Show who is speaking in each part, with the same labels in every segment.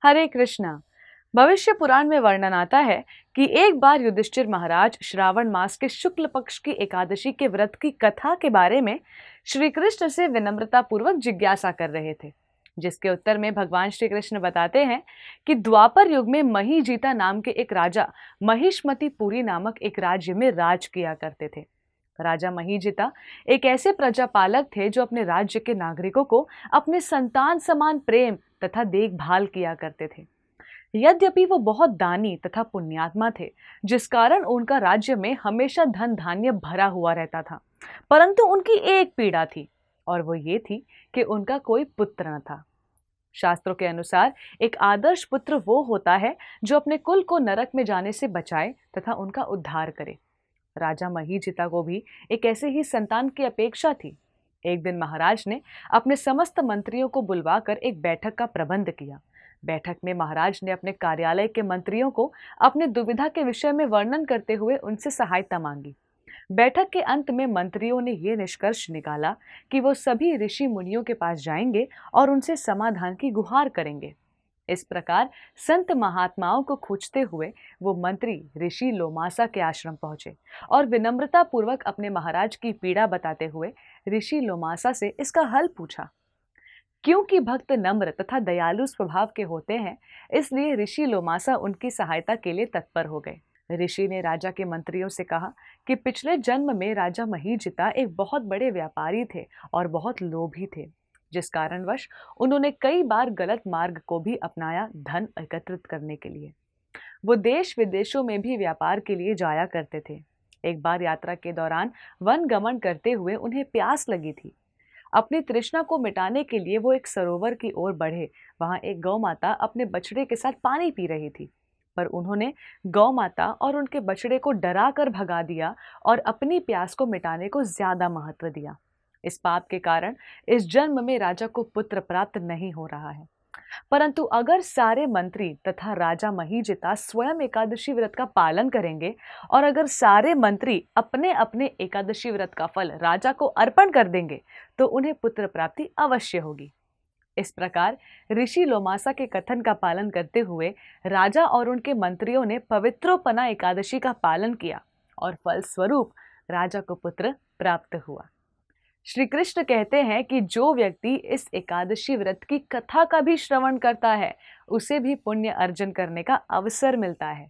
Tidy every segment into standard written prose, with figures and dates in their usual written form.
Speaker 1: हरे कृष्णा। भविष्य पुराण में वर्णन आता है कि एक बार युधिष्ठिर महाराज श्रावण मास के शुक्ल पक्ष की एकादशी के व्रत की कथा के बारे में श्री कृष्ण से विनम्रता पूर्वक जिज्ञासा कर रहे थे, जिसके उत्तर में भगवान श्री कृष्ण बताते हैं कि द्वापर युग में महीजीता नाम के एक राजा महिष्मतिपुरी नामक एक राज्य में राज किया करते थे। राजा महीजिता एक ऐसे प्रजापालक थे जो अपने राज्य के नागरिकों को अपने संतान समान प्रेम तथा देखभाल किया करते थे। यद्यपि वो बहुत दानी तथा पुण्यात्मा थे, जिस कारण उनका राज्य में हमेशा धन धान्य भरा हुआ रहता था, परंतु उनकी एक पीड़ा थी, और वो ये थी कि उनका कोई पुत्र न था। शास्त्रों के अनुसार एक आदर्श पुत्र वो होता है जो अपने कुल को नरक में जाने से बचाए तथा उनका उद्धार करे। राजा महीजिता को भी एक ऐसे ही संतान की अपेक्षा थी। एक दिन महाराज ने अपने समस्त मंत्रियों को बुलवाकर एक बैठक का प्रबंध किया। बैठक में महाराज ने अपने कार्यालय के मंत्रियों को अपने दुविधा के विषय में वर्णन करते हुए उनसे सहायता मांगी। बैठक के अंत में मंत्रियों ने यह निष्कर्ष निकाला कि वो सभी ऋषि मुनियों के पास जाएंगे और उनसे समाधान की गुहार करेंगे। इस प्रकार संत महात्माओं को खोजते हुए वो मंत्री ऋषि लोमासा के आश्रम पहुंचे और विनम्रता पूर्वक अपने महाराज की पीड़ा बताते हुए ऋषि लोमासा से इसका हल पूछा। क्योंकि भक्त नम्र तथा दयालु स्वभाव के होते हैं, इसलिए ऋषि लोमासा उनकी सहायता के लिए तत्पर हो गए। ऋषि ने राजा के मंत्रियों से कहा कि पिछले जन्म में राजा महीजिता एक बहुत बड़े व्यापारी थे और बहुत लोभी थे, जिस कारणवश उन्होंने कई बार गलत मार्ग को भी अपनाया धन एकत्रित करने के लिए। वो देश विदेशों में भी व्यापार के लिए जाया करते थे। एक बार यात्रा के दौरान वन गमन करते हुए उन्हें प्यास लगी थी। अपनी तृष्णा को मिटाने के लिए वो एक सरोवर की ओर बढ़े। वहां एक गौ माता अपने बछड़े के साथ पानी पी रही थी, पर उन्होंने गौ माता और उनके बछड़े को डरा कर भगा दिया और अपनी प्यास को मिटाने को ज्यादा महत्व दिया। इस पाप के कारण इस जन्म में राजा को पुत्र प्राप्त नहीं हो रहा है। परंतु अगर सारे मंत्री तथा राजा महीजिता स्वयं एकादशी व्रत का पालन करेंगे और अगर सारे मंत्री अपने अपने एकादशी व्रत का फल राजा को अर्पण कर देंगे तो उन्हें पुत्र प्राप्ति अवश्य होगी। इस प्रकार ऋषि लोमासा के कथन का पालन करते हुए राजा और उनके मंत्रियों ने पवित्रोपना एकादशी का पालन किया और फल स्वरूप राजा को पुत्र प्राप्त हुआ। श्री कृष्ण कहते हैं कि जो व्यक्ति इस एकादशी व्रत की कथा का भी श्रवण करता है, उसे भी पुण्य अर्जन करने का अवसर मिलता है।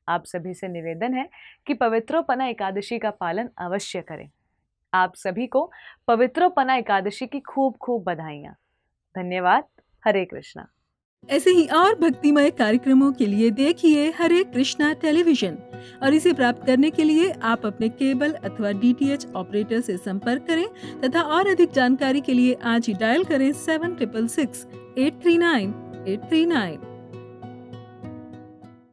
Speaker 1: आप सभी से निवेदन है कि पवित्रोपना एकादशी का पालन अवश्य करें। आप सभी को पवित्रोपना एकादशी की खूब खूब बधाइयां। धन्यवाद। हरे कृष्णा।
Speaker 2: ऐसे ही और भक्तिमय कार्यक्रमों के लिए देखिए हरे कृष्णा टेलीविजन और इसे प्राप्त करने के लिए आप अपने केबल अथवा DTH ऑपरेटर से संपर्क करें तथा और अधिक जानकारी के लिए आज ही डायल करें 7666 839 839।